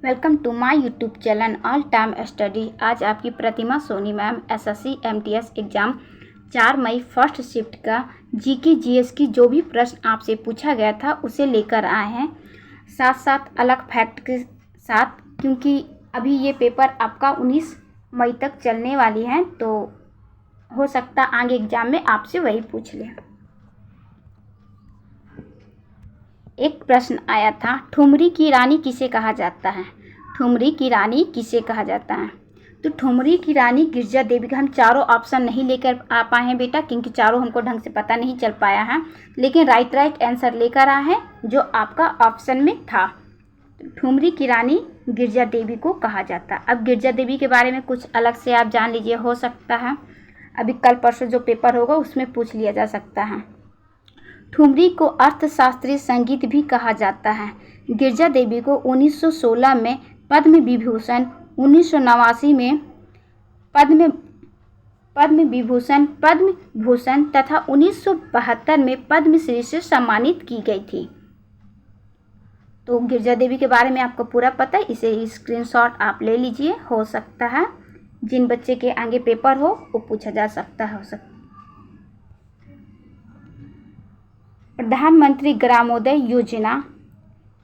Welcome to my YouTube channel all time study. आज आपकी Pratima Soni ma'am SSC MTS exam 4 मई first shift का GK GS की जो भी प्रश्न आपसे पूछा गया था उसे लेकर आए हैं, साथ साथ अलग फैक्ट के साथ, क्योंकि अभी ये पेपर आपका 19 मई तक चलने वाली है, तो हो सकता आगे एग्ज़ाम में आपसे वही पूछ लें। एक प्रश्न आया था, ठुमरी की रानी किसे कहा जाता है? ठुमरी की रानी किसे कहा जाता है? तो ठुमरी की रानी गिरजा देवी का हम चारों ऑप्शन नहीं लेकर आ पाए हैं बेटा, क्योंकि चारों हमको ढंग से पता नहीं चल पाया है, लेकिन राइट आंसर लेकर आए हैं जो आपका ऑप्शन में था। ठुमरी की रानी गिरजा देवी को कहा जाता है। अब गिरजा देवी के बारे में कुछ अलग से आप जान लीजिए, हो सकता है अभी कल परसों जो पेपर होगा उसमें पूछ लिया जा सकता है। ठुमरी को अर्थशास्त्रीय संगीत भी कहा जाता है। गिरजा देवी को 1916 में पद्म विभूषण, 1989 में पद्म भूषण तथा 1972 में पद्मश्री से सम्मानित की गई थी। तो गिरजा देवी के बारे में आपको पूरा पता है, इसे स्क्रीनशॉट आप ले लीजिए। हो सकता है जिन बच्चे के आगे पेपर हो वो पूछा जा सकता है। प्रधानमंत्री ग्रामोदय योजना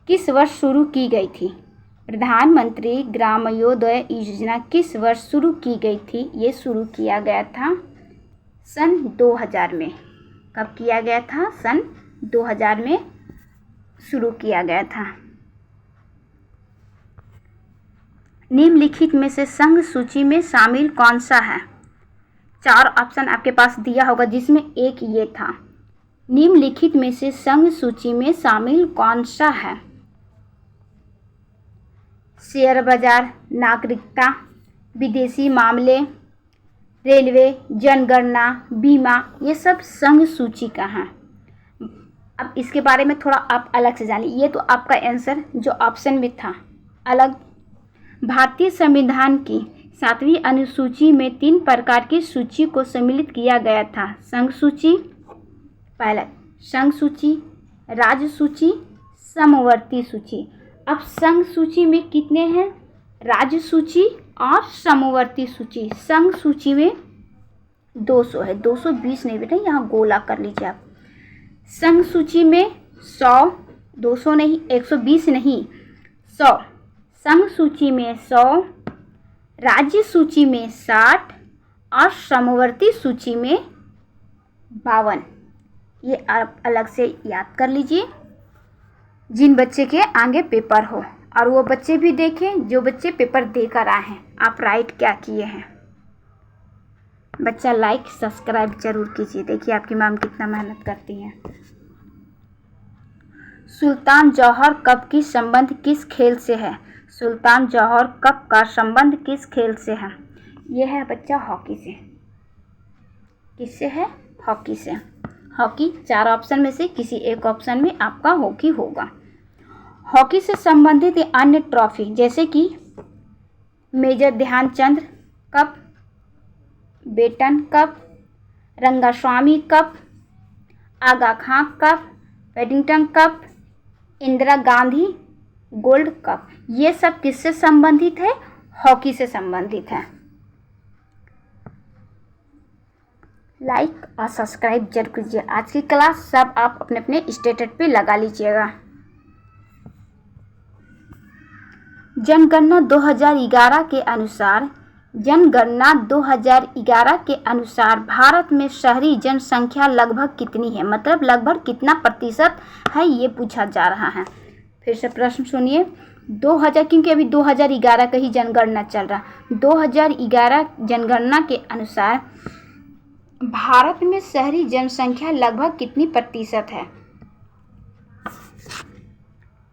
किस वर्ष शुरू की गई थी? प्रधानमंत्री ग्रामोदय योजना किस वर्ष शुरू की गई थी? ये शुरू किया गया था सन 2000 में। कब किया गया था? सन 2000 में शुरू किया गया था। निम्नलिखित में से संघ सूची में शामिल कौन सा है? 4 ऑप्शन आपके पास दिया होगा जिसमें एक ये था। निम्नलिखित में से संघ सूची में शामिल कौन सा है? शेयर बाजार, नागरिकता, विदेशी मामले, रेलवे, जनगणना, बीमा, ये सब संघ सूची का है। अब इसके बारे में थोड़ा आप अलग से जानिए। ये तो आपका आंसर जो ऑप्शन में था अलग। भारतीय संविधान की 7वीं अनुसूची में 3 प्रकार की सूची को सम्मिलित किया गया था। संघ सूची, पहला संघ सूची, राज्य सूची, समवर्ती सूची। अब संघ सूची में कितने हैं? राज्य सूची और समवर्ती सूची। संघ सूची में 200 है, 220 नहीं बेटा, यहाँ गोला कर लीजिए आप। संघ सूची में 100, 200 नहीं, 120 नहीं, 100। संघ सूची में 100, राज्य सूची में 60 और समवर्ती सूची में 52। ये आप अलग से याद कर लीजिए जिन बच्चे के आगे पेपर हो, और वो बच्चे भी देखें जो बच्चे पेपर देकर आए हैं आप राइट क्या किए हैं। बच्चा लाइक सब्सक्राइब जरूर कीजिए। देखिए आपकी मैम कितना मेहनत करती हैं। सुल्तान जौहर कप की संबंध किस खेल से है? सुल्तान जौहर कप का संबंध किस खेल से है? यह है बच्चा हॉकी से। किससे है? हॉकी से। हॉकी 4 ऑप्शन में से किसी एक ऑप्शन में आपका हॉकी होगा। हॉकी से संबंधित अन्य ट्रॉफी जैसे कि major Dhyanchand cup, Beighton cup, Rangaswamy cup, Agha Khan cup, Paddington cup, Indira Gandhi gold cup, ये सब किससे संबंधित है? हॉकी से संबंधित है। लाइक और सब्सक्राइब जरूर कीजिए। आज की क्लास सब आप अपने अपने स्टेटस पे लगा लीजिएगा। जनगणना 2011 के अनुसार भारत में शहरी जनसंख्या लगभग कितनी है? मतलब लगभग कितना प्रतिशत है, ये पूछा जा रहा है। फिर से प्रश्न सुनिए। 2000, क्योंकि अभी 2011 का ही जनगणना चल रहा। 2011 जनगणना के अनुसार भारत में शहरी जनसंख्या लगभग कितनी प्रतिशत है?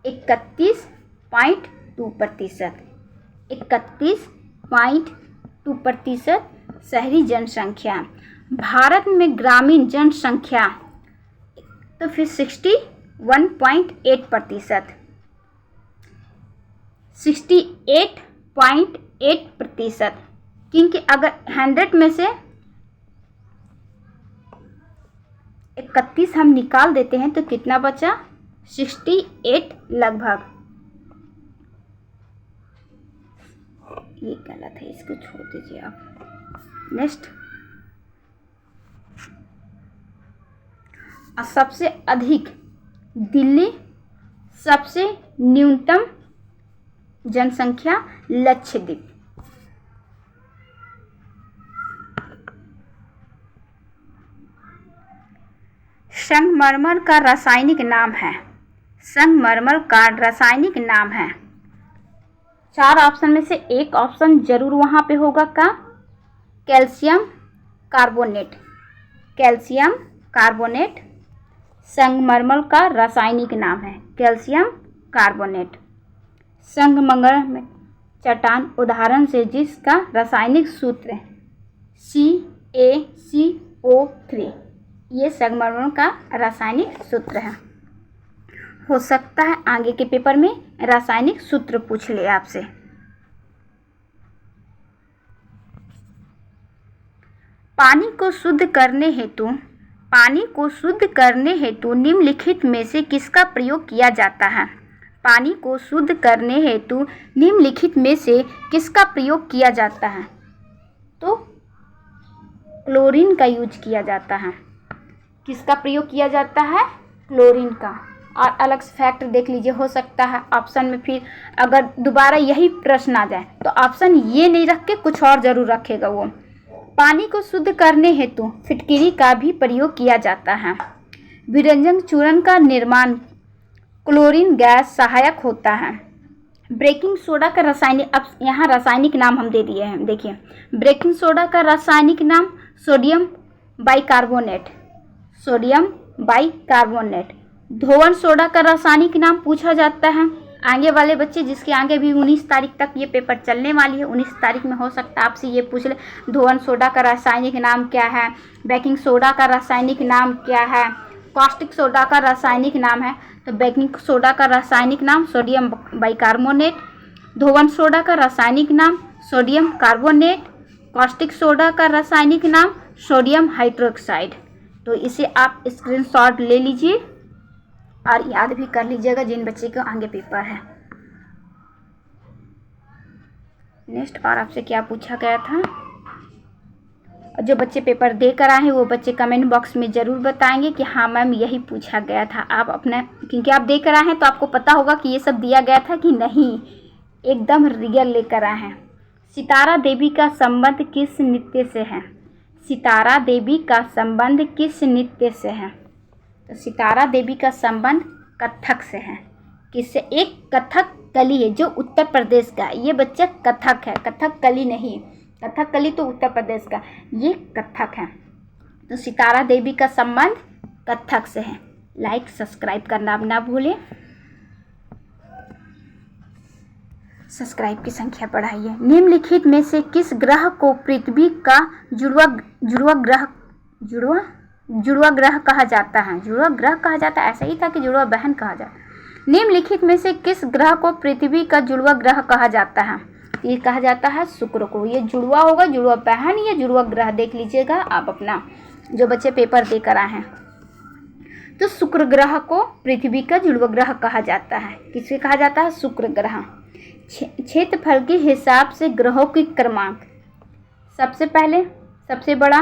31.2%। 31.2% शहरी जनसंख्या। भारत में ग्रामीण जनसंख्या तो फिर 61.8%। 68.8%, क्योंकि अगर 100 में से 31 हम निकाल देते हैं तो कितना बचा? 68 लगभग। ये गलत है, इसको छोड़ दीजिए आप। नेक्स्ट, सबसे अधिक दिल्ली, सबसे न्यूनतम जनसंख्या लक्षद्वीप। संगमरमर का रासायनिक नाम है। संगमरमर का रासायनिक नाम है। 4 ऑप्शन में से एक ऑप्शन जरूर वहां पे होगा का कैल्शियम कार्बोनेट। कैल्शियम कार्बोनेट संगमरमर का रासायनिक नाम है, कैल्शियम कार्बोनेट। संगमरमर में चट्टान उदाहरण से जिसका रासायनिक सूत्र CaCO3, ये संगमरमर का रासायनिक सूत्र है। हो सकता है आगे के पेपर में रासायनिक सूत्र पूछ ले आपसे। पानी को शुद्ध करने हेतु निम्नलिखित में से किसका प्रयोग किया जाता है? पानी को शुद्ध करने हेतु निम्नलिखित में से किसका प्रयोग किया जाता है? तो क्लोरीन का यूज किया जाता है। किसका प्रयोग किया जाता है? क्लोरीन का। और अलग से फैक्ट देख लीजिए, हो सकता है ऑप्शन में फिर अगर दोबारा यही प्रश्न आ जाए तो ऑप्शन ये नहीं रख के कुछ और जरूर रखेगा वो। पानी को शुद्ध करने हेतु फिटकिरी का भी प्रयोग किया जाता है। विरंजन चूर्ण का निर्माण क्लोरीन गैस सहायक होता है। बेकिंग सोडा का रासायनिक, अब यहाँ रासायनिक नाम हम दे दिए हैं, देखिए। बेकिंग सोडा का रासायनिक नाम सोडियम बाइकार्बोनेट। Sodium bicarbonate. धोवन सोडा का रासायनिक नाम पूछा जाता है। आगे वाले बच्चे जिसके आगे भी 19 तारीख तक ये पेपर चलने वाली है, 19 तारीख में हो सकता है आपसे ये पूछ ले, धोवन सोडा का रासायनिक नाम क्या है, बेकिंग सोडा का रासायनिक नाम क्या है, कास्टिक सोडा का रासायनिक नाम है। तो बेकिंग सोडा का रासायनिक नाम सोडियम बाइकार्बोनेट, धोवन सोडा का रासायनिक नाम सोडियम कार्बोनेट, कास्टिक सोडा का रासायनिक नाम सोडियम हाइड्रोक्साइड। तो इसे आप स्क्रीनशॉट ले लीजिए और याद भी कर लीजिएगा जिन बच्चे को आगे पेपर है। नेक्स्ट, और आपसे क्या पूछा गया था? जो बच्चे पेपर दे कर आए हैं वो बच्चे कमेंट बॉक्स में ज़रूर बताएंगे कि हाँ मैम यही पूछा गया था। आप अपना, क्योंकि आप दे कर आए हैं तो आपको पता होगा कि ये सब दिया गया था कि नहीं, एकदम रियल लेकर आए हैं। सितारा देवी का संबंध किस नृत्य से है? सितारा देवी का संबंध किस नृत्य से है? तो सितारा देवी का संबंध कथक से है। किससे? एक कथक कली है जो उत्तर प्रदेश का, ये बच्चा कथक है, कथक कली नहीं। कथक कली तो उत्तर प्रदेश का, ये कथक है। तो सितारा देवी का संबंध कथक से है। लाइक सब्सक्राइब करना ना भूलें। सब्सक्राइब की संख्या बढ़ाइए। निम्नलिखित में से किस ग्रह को पृथ्वी का जुड़वा ग्रह कहा जाता है? जुड़वा ग्रह कहा जाता है, ऐसा ही था कि जुड़वा बहन कहा जाता है। निम्नलिखित में से किस ग्रह को पृथ्वी का जुड़वा ग्रह कहा जाता है? ये कहा जाता है शुक्र को। ये जुड़वा होगा, जुड़वा बहन या जुड़वा ग्रह देख लीजिएगा आप अपना, जो बच्चे पेपर देकर आए हैं। तो शुक्र ग्रह को पृथ्वी का जुड़वा ग्रह कहा जाता है। किसे कहा जाता है? शुक्र ग्रह। क्षेत्रफल के हिसाब से ग्रहों की क्रमांक, सबसे पहले सबसे बड़ा,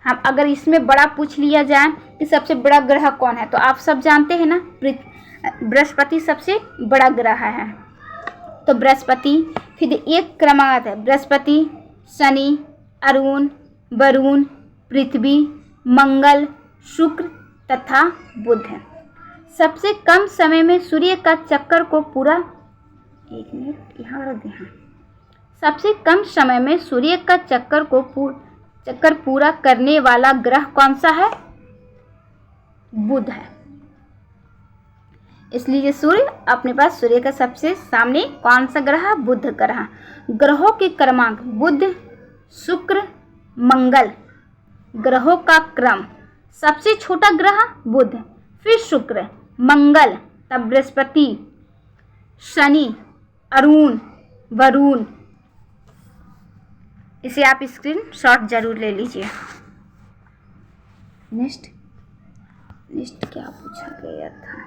हम अगर इसमें बड़ा पूछ लिया जाए कि सबसे बड़ा ग्रह कौन है, तो आप सब जानते हैं ना, बृहस्पति सबसे बड़ा ग्रह है। तो बृहस्पति, फिर एक क्रमांक आता है बृहस्पति, शनि, अरुण, वरुण, पृथ्वी, मंगल, शुक्र तथा बुध है। सबसे कम समय में सूर्य का चक्कर को पूरा, एक मिनट यहाँ रख दें, सबसे कम समय में सूर्य का चक्कर पूरा करने वाला ग्रह कौन सा है? बुध है। इसलिए सूर्य अपने पास, सूर्य का सबसे सामने कौन सा ग्रह? बुध ग्रह। ग्रहों के क्रमांक बुध, शुक्र, मंगल। ग्रहों का क्रम, सबसे छोटा ग्रह बुध, फिर शुक्र, मंगल, तब बृहस्पति, शनि, अरुण, वरुण। इसे आप स्क्रीनशॉट जरूर ले लीजिए। नेक्स्ट क्या पूछा गया था?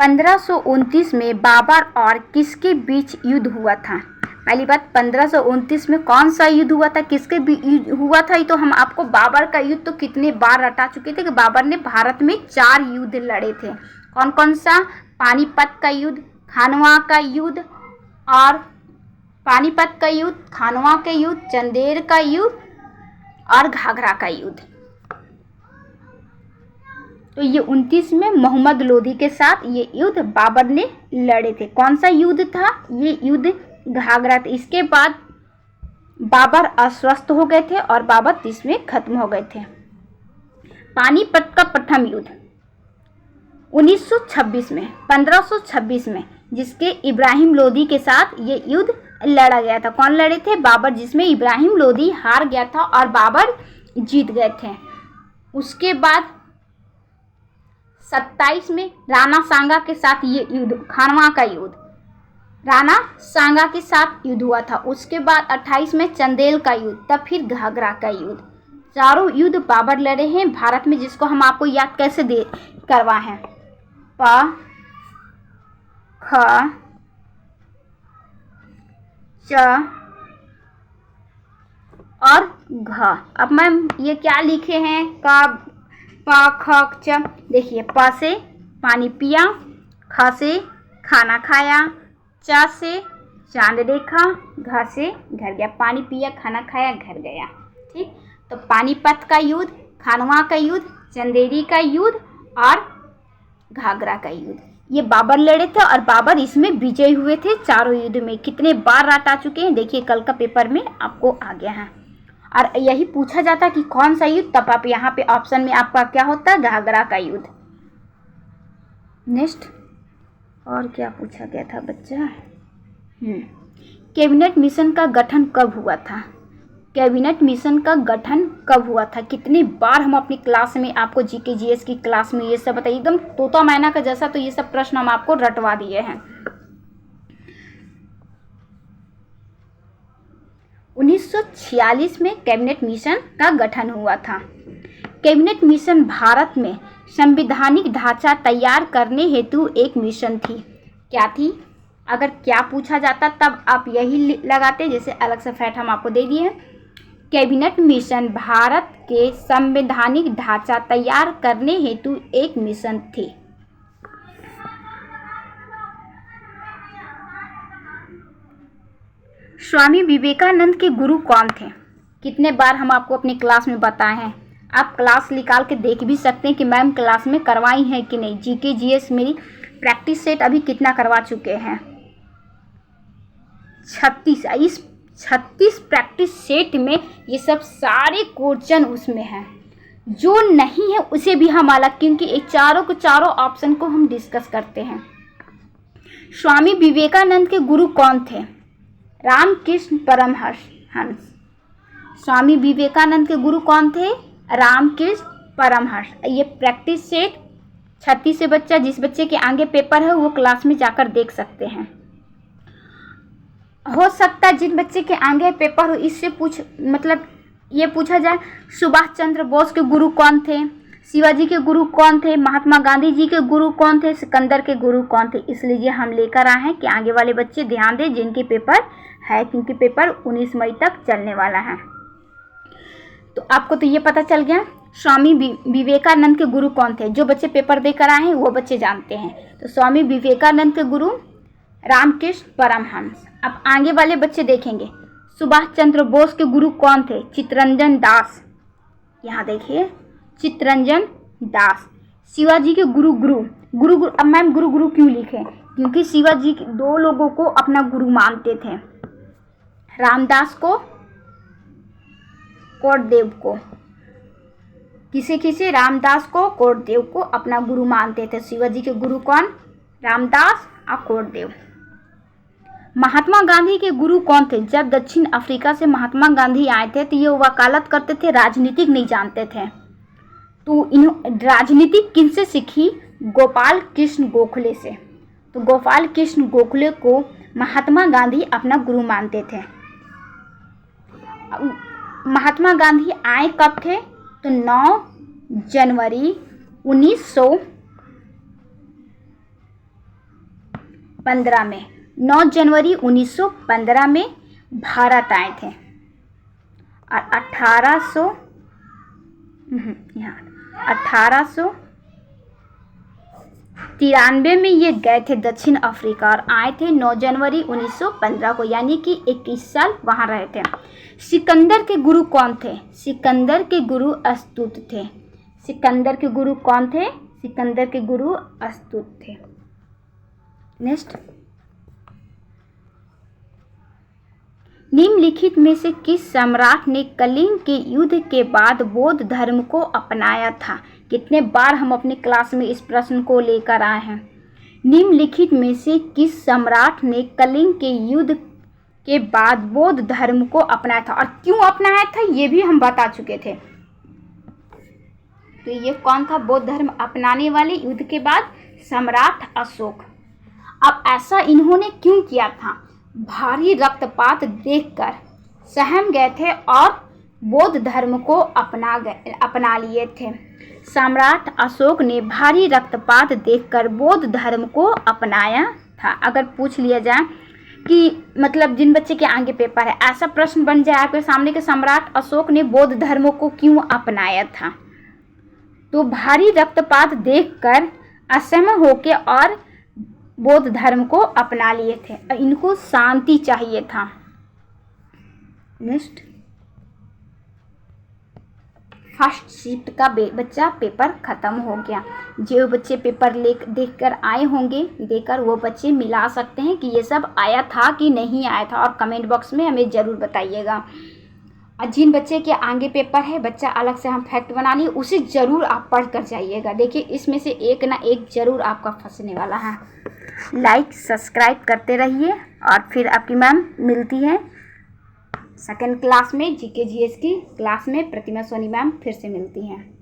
1529 में बाबर और किसके बीच युद्ध हुआ था? पहली बात, 1529 में कौन सा युद्ध हुआ था, किसके बीच युद्ध हुआ था? ये तो हम आपको बाबर का युद्ध तो कितने बार रटा चुके थे कि बाबर ने भारत में 4 युद्ध लड़े थे। कौन कौन सा? पानीपत का युद्ध, खानवा का युद्ध और पानीपत का युद्ध, खानवा का युद्ध, चंदेर का युद्ध और घाघरा का युद्ध। तो ये 29 में मोहम्मद लोदी के साथ ये युद्ध बाबर ने लड़े थे। कौन सा युद्ध था? ये युद्ध घाघरा था। इसके बाद बाबर अस्वस्थ हो गए थे और बाबर 30 में खत्म हो गए थे। पानीपत का प्रथम युद्ध 1926 में, 1526 में, जिसके इब्राहिम लोदी के साथ ये युद्ध लड़ा गया था। कौन लड़े थे? बाबर, जिसमें इब्राहिम लोदी हार गया था और बाबर जीत गए थे। उसके बाद 27 में राणा सांगा के साथ ये युद्ध, खानवा का युद्ध, राणा सांगा के साथ युद्ध हुआ था। उसके बाद 28 में चंदेल का युद्ध, तब फिर घाघरा का युद्ध। चारों युद्ध बाबर लड़े हैं भारत में, जिसको हम आपको याद कैसे दे करवा है? प, ख, च और घ। अब मैम ये क्या लिखे हैं? क, प, ख, च। देखिए, प से पानी पिया, ख से खाना खाया, च से चांद देखा, घ से घर गया। पानी पिया, खाना खाया, घर गया। ठीक, तो पानीपत का युद्ध, खानवा का युद्ध, चंदेरी का युद्ध और घाघरा का युद्ध, ये बाबर लड़े थे और बाबर इसमें विजयी हुए थे। चारों युद्ध में कितने बार रटा चुके हैं, देखिए कल का पेपर में आपको आ गया है। और यही पूछा जाता कि कौन सा युद्ध, तब आप यहाँ पे ऑप्शन में आपका क्या होता है? घाघरा का युद्ध। नेक्स्ट, और क्या पूछा गया था बच्चा? कैबिनेट मिशन का गठन कब हुआ था? कैबिनेट मिशन का गठन कब हुआ था? कितनी बार हम अपनी क्लास में आपको जीके जीएस की क्लास में ये सब बताइए, एकदम तोता मैना का जैसा, तो ये सब प्रश्न हम आपको रटवा दिए हैं। 1946 में कैबिनेट मिशन का गठन हुआ था। कैबिनेट मिशन भारत में संवैधानिक ढांचा तैयार करने हेतु एक मिशन थी। क्या थी? अगर क्या पूछा जाता तब आप यही लगाते, जैसे अलग से फैक्ट हम आपको दे दिए हैं। कैबिनेट मिशन भारत के संवैधानिक ढांचा तैयार करने हेतु एक मिशन थी। स्वामी विवेकानंद के गुरु कौन थे? कितने बार हम आपको अपनी क्लास में बताए हैं। आप क्लास निकाल के देख भी सकते हैं कि मैम क्लास में करवाई है कि नहीं। जीके जीएस मेरी प्रैक्टिस सेट अभी कितना करवा चुके हैं? 36। इस 36 प्रैक्टिस सेट में ये सब सारे क्वेश्चन उसमें हैं। जो नहीं है उसे भी हम अलग, क्योंकि ये चारों के चारों ऑप्शन को हम डिस्कस करते हैं। स्वामी विवेकानंद के गुरु कौन थे? रामकृष्ण परमहंस। स्वामी विवेकानंद के गुरु कौन थे? रामकृष्ण परमहंस। ये प्रैक्टिस सेट 36 से बच्चा, जिस बच्चे के आगे पेपर है वो क्लास में जाकर देख सकते हैं। हो सकता है जिन बच्चे के आगे पेपर हो इससे मतलब ये पूछा जाए, सुभाष चंद्र बोस के गुरु कौन थे? शिवाजी के गुरु कौन थे? महात्मा गांधी जी के गुरु कौन थे? सिकंदर के गुरु कौन थे? इसलिए हम लेकर आए हैं कि आगे वाले बच्चे ध्यान दें जिनके पेपर है, क्योंकि पेपर 19 मई तक चलने वाला है। तो आपको तो ये पता चल गया स्वामी विवेकानंद के गुरु कौन थे। जो बच्चे पेपर देकर आए हैं वो बच्चे जानते हैं। तो स्वामी विवेकानंद के गुरु रामकृष्ण परमहंस। अब आगे वाले बच्चे देखेंगे, सुभाष चंद्र बोस के गुरु कौन थे? चित्तरंजन दास। यहाँ देखिए, चित्तरंजन दास। शिवाजी के गुरु अब मैम गुरु क्यों लिखे? क्योंकि शिवाजी 2 लोगों को अपना गुरु मानते थे, रामदास को, कोटदेव को। किसे रामदास को, कोटदेव को अपना गुरु मानते थे। शिवाजी के गुरु कौन? रामदास और कोटदेव। महात्मा गांधी के गुरु कौन थे? जब दक्षिण अफ्रीका से महात्मा गांधी आए थे तो ये वकालत करते थे, राजनीतिक नहीं जानते थे। तो राजनीति किनसे सीखी? गोपाल कृष्ण गोखले से। तो गोपाल कृष्ण गोखले को महात्मा गांधी अपना गुरु मानते थे। महात्मा गांधी आए कब थे? तो 9 जनवरी 1915 में, 9 जनवरी 1915 में भारत आए थे। और 1893 में ये गए थे दक्षिण अफ्रीका और आए थे 9 जनवरी 1915 को, यानी कि 21 साल वहाँ रहे थे। सिकंदर के गुरु कौन थे? सिकंदर के गुरु अस्तुत थे। सिकंदर के गुरु कौन थे? सिकंदर के गुरु अस्तुत थे। नेक्स्ट, निम्नलिखित में से किस सम्राट ने कलिंग के युद्ध के बाद बौद्ध धर्म को अपनाया था? कितने बार हम अपनी क्लास में इस प्रश्न को लेकर आए हैं। निम्नलिखित में से किस सम्राट ने कलिंग के युद्ध के बाद बौद्ध धर्म को अपनाया था, और क्यों अपनाया था ये भी हम बता चुके थे। तो ये कौन था बौद्ध धर्म अपनाने वाले युद्ध के बाद? सम्राट अशोक। अब ऐसा इन्होंने क्यों किया था? भारी रक्तपात देखकर सहम गए थे और बौद्ध धर्म को अपना लिए थे। सम्राट अशोक ने भारी रक्तपात देखकर बौद्ध धर्म को अपनाया था। अगर पूछ लिया जाए कि मतलब जिन बच्चे के आगे पेपर है, ऐसा प्रश्न बन जाए आपके सामने कि सम्राट अशोक ने बौद्ध धर्म को क्यों अपनाया था, तो भारी रक्तपात देखकर असहमत होके और बौद्ध धर्म को अपना लिए थे। इनको शांति चाहिए था। नेक्स्ट, फर्स्ट शिफ्ट का बच्चा पेपर ख़त्म हो गया। जो बच्चे पेपर देखकर आए होंगे, देकर वो बच्चे मिला सकते हैं कि ये सब आया था कि नहीं आया था, और कमेंट बॉक्स में हमें ज़रूर बताइएगा। और जिन बच्चे के आगे पेपर है, बच्चा अलग से हम फैक्ट बना लिए, उसे ज़रूर आप पढ़ कर जाइएगा। देखिए इसमें से एक ना एक ज़रूर आपका फंसने वाला है। लाइक सब्सक्राइब करते रहिए, और फिर आपकी मैम मिलती है सेकंड क्लास में, जीके जीएस की क्लास में प्रतिमा सोनी मैम फिर से मिलती हैं।